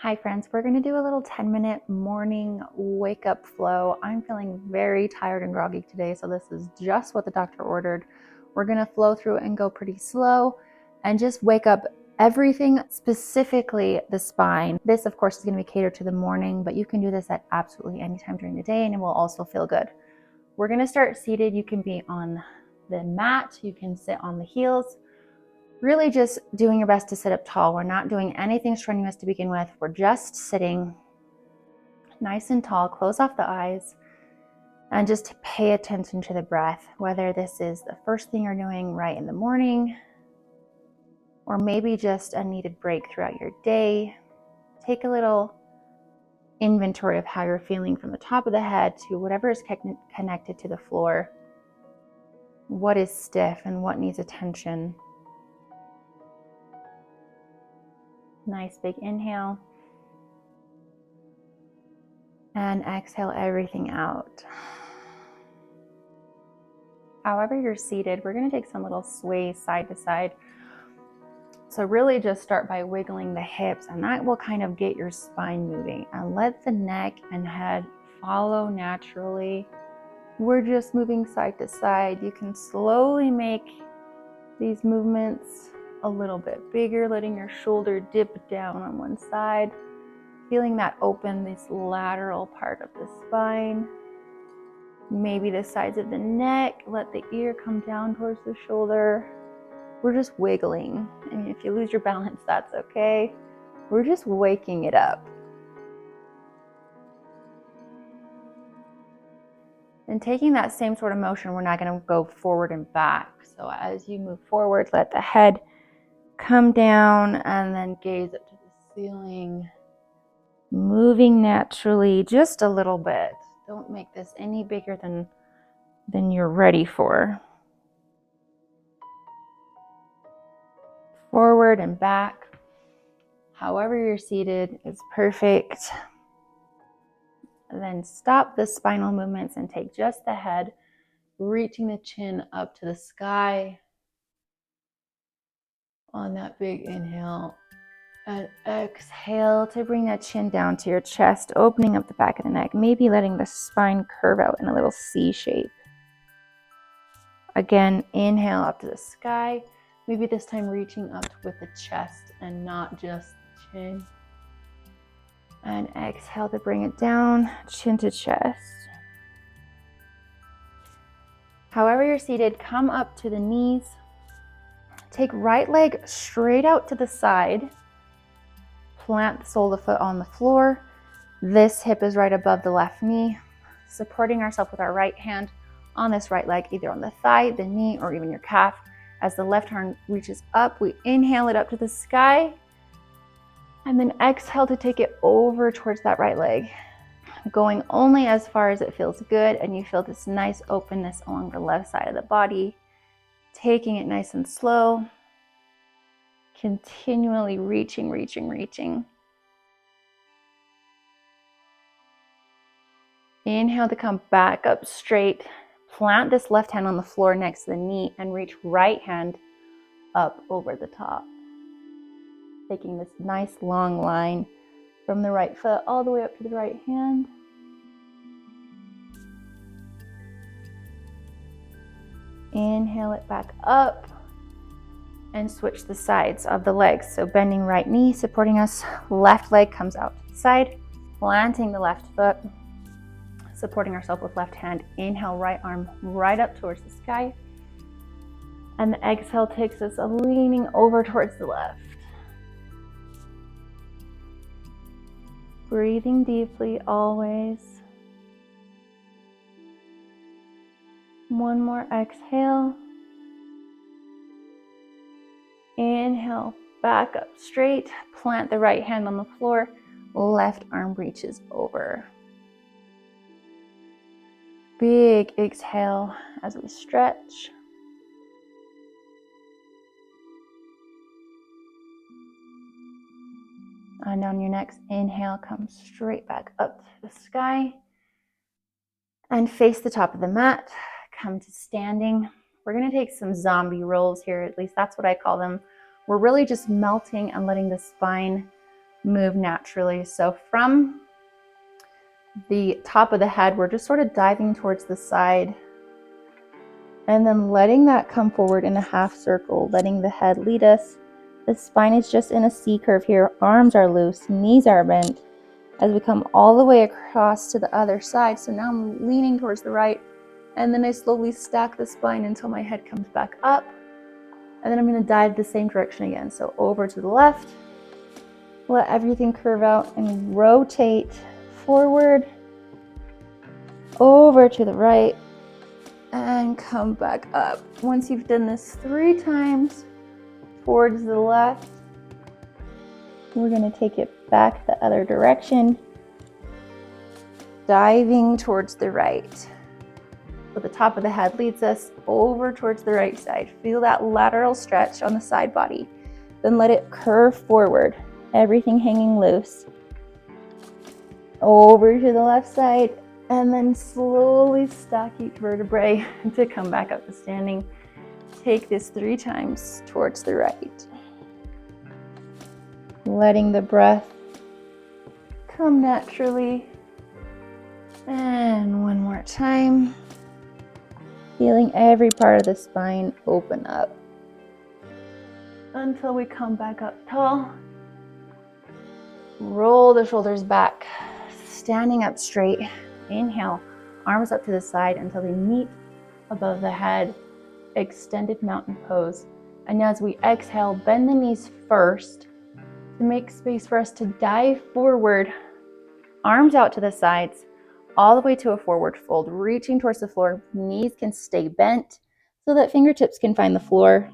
Hi friends, we're going to do a little 10-minute morning wake up flow. I'm feeling very tired and groggy today, so this is just what the doctor ordered. We're going to flow through and go pretty slow and just wake up everything, specifically the spine. This of course is going to be catered to the morning, but you can do this at absolutely any time during the day and it will also feel good. We're going to start seated. You can be on the mat, you can sit on the heels. Really just doing your best to sit up tall. We're not doing anything strenuous to begin with. We're just sitting nice and tall. Close off the eyes and just pay attention to the breath, whether this is the first thing you're doing right in the morning or maybe just a needed break throughout your day. Take a little inventory of how you're feeling from the top of the head to whatever is connected to the floor. What is stiff and what needs attention? Nice big inhale and exhale everything out. However you're seated, we're going to take some little sway side to side. So really just start by wiggling the hips, and that will kind of get your spine moving, and let the neck and head follow naturally. We're just moving side to side. You can slowly make these movements a little bit bigger, letting your shoulder dip down on one side, feeling that open, this lateral part of the spine. Maybe the sides of the neck, let the ear come down towards the shoulder. We're just wiggling. I mean, if you lose your balance, that's okay. We're just waking it up. And taking that same sort of motion, we're not going to go forward and back. So as you move forward, let the head come down and then gaze up to the ceiling, moving naturally just a little bit. Don't make this any bigger than you're ready for. Forward and back, however you're seated is perfect. And then stop the spinal movements and take just the head, reaching the chin up to the sky on that big inhale. And exhale to bring that chin down to your chest, opening up the back of the neck, maybe letting the spine curve out in a little C shape. Again, inhale up to the sky, maybe this time reaching up with the chest and not just the chin. And exhale to bring it down, chin to chest. However you're seated, come up to the knees. Take right leg straight out to the side. Plant the sole of the foot on the floor. This hip is right above the left knee, supporting ourselves with our right hand on this right leg, either on the thigh, the knee, or even your calf. As the left arm reaches up, we inhale it up to the sky, and then exhale to take it over towards that right leg, going only as far as it feels good, and you feel this nice openness along the left side of the body, taking it nice and slow. Continually reaching. Inhale to come back up straight. Plant this left hand on the floor next to the knee and reach right hand up over the top. Taking this nice long line from the right foot all the way up to the right hand. Inhale it back up. And switch the sides of the legs. So bending right knee, supporting us. Left leg comes out to the side. Planting the left foot. Supporting ourselves with left hand. Inhale, right arm right up towards the sky. And the exhale takes us leaning over towards the left. Breathing deeply always. One more exhale. Inhale, back up straight, plant the right hand on the floor, left arm reaches over. Big exhale as we stretch. And on your next inhale, come straight back up to the sky and face the top of the mat. Come to standing. We're going to take some zombie rolls here, at least that's what I call them. We're really just melting and letting the spine move naturally. So from the top of the head, we're just sort of diving towards the side and then letting that come forward in a half circle, letting the head lead us. The spine is just in a C curve here. Arms are loose, knees are bent as we come all the way across to the other side. So now I'm leaning towards the right, and then I slowly stack the spine until my head comes back up. And then I'm going to dive the same direction again. So over to the left, let everything curve out and rotate forward, over to the right, and come back up. Once you've done this 3 times towards the left, we're going to take it back the other direction, diving towards the right. So the top of the head leads us over towards the right side. Feel that lateral stretch on the side body. Then let it curve forward, everything hanging loose. Over to the left side, and then slowly stack each vertebrae to come back up to standing. Take this 3 times towards the right. Letting the breath come naturally. And one more time. Feeling every part of the spine open up until we come back up tall. Roll the shoulders back, standing up straight. Inhale, arms up to the side until they meet above the head. Extended mountain pose. And as we exhale, bend the knees first to make space for us to dive forward. Arms out to the sides, all the way to a forward fold, reaching towards the floor. Knees can stay bent so that fingertips can find the floor.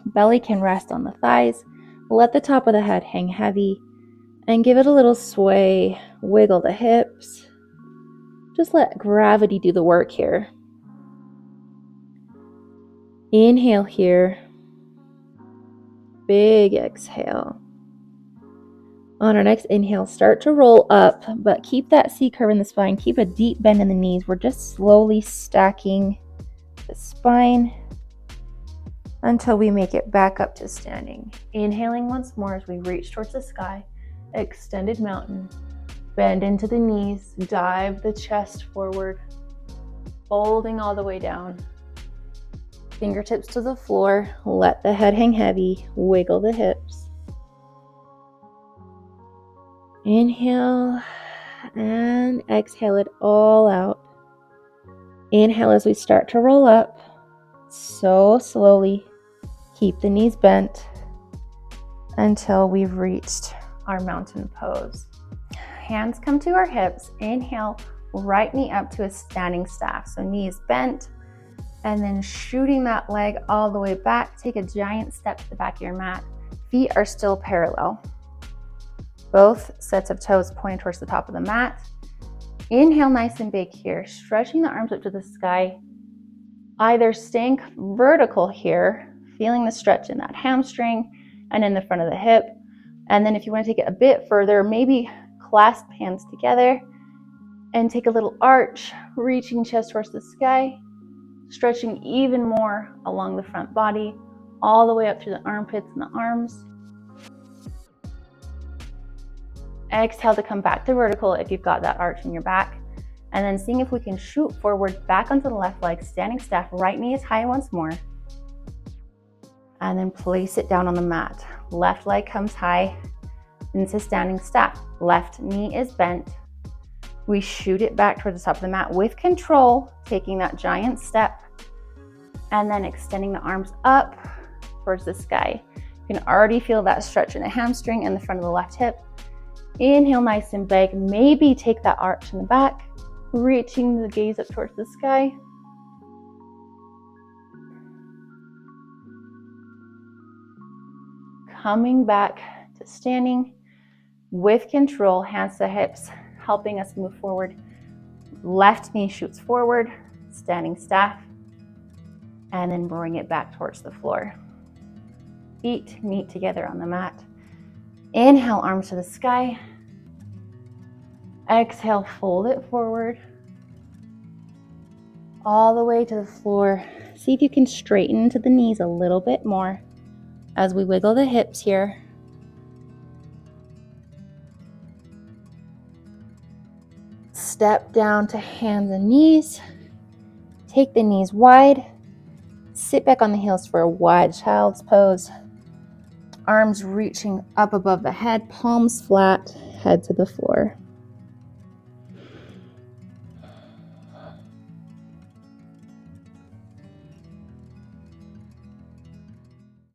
Belly can rest on the thighs. Let the top of the head hang heavy and give it a little sway. Wiggle the hips. Just let gravity do the work here. Inhale here. Big exhale. On our next inhale, start to roll up, but keep that C curve in the spine. Keep a deep bend in the knees. We're just slowly stacking the spine until we make it back up to standing. Inhaling once more as we reach towards the sky. Extended mountain. Bend into the knees. Dive the chest forward. Folding all the way down. Fingertips to the floor. Let the head hang heavy. Wiggle the hips. Inhale and exhale it all out. Inhale as we start to roll up. So slowly. Keep the knees bent until we've reached our mountain pose. Hands come to our hips. Inhale, right knee up to a standing staff. So knees bent, and then shooting that leg all the way back. Take a giant step to the back of your mat. Feet are still parallel. Both sets of toes pointing towards the top of the mat. Inhale nice and big here, stretching the arms up to the sky. Either staying vertical here, feeling the stretch in that hamstring and in the front of the hip. And then if you want to take it a bit further, maybe clasp hands together and take a little arch, reaching chest towards the sky, stretching even more along the front body, all the way up through the armpits and the arms. Exhale to come back to vertical if you've got that arch in your back. And then seeing if we can shoot forward back onto the left leg, standing staff, right knee is high once more. And then place it down on the mat. Left leg comes high into standing staff. Left knee is bent. We shoot it back towards the top of the mat with control, taking that giant step and then extending the arms up towards the sky. You can already feel that stretch in the hamstring and the front of the left hip. Inhale nice and big. Maybe take that arch in the back, reaching the gaze up towards the sky. Coming back to standing with control, hands to hips, helping us move forward. Left knee shoots forward, standing staff, and then bring it back towards the floor. Feet meet together on the mat. Inhale, arms to the sky. Exhale, fold it forward. All the way to the floor. See if you can straighten into the knees a little bit more as we wiggle the hips here. step down to hands and knees. Take the knees wide. Sit back on the heels for a wide child's pose. Arms reaching up above the head, palms flat, head to the floor.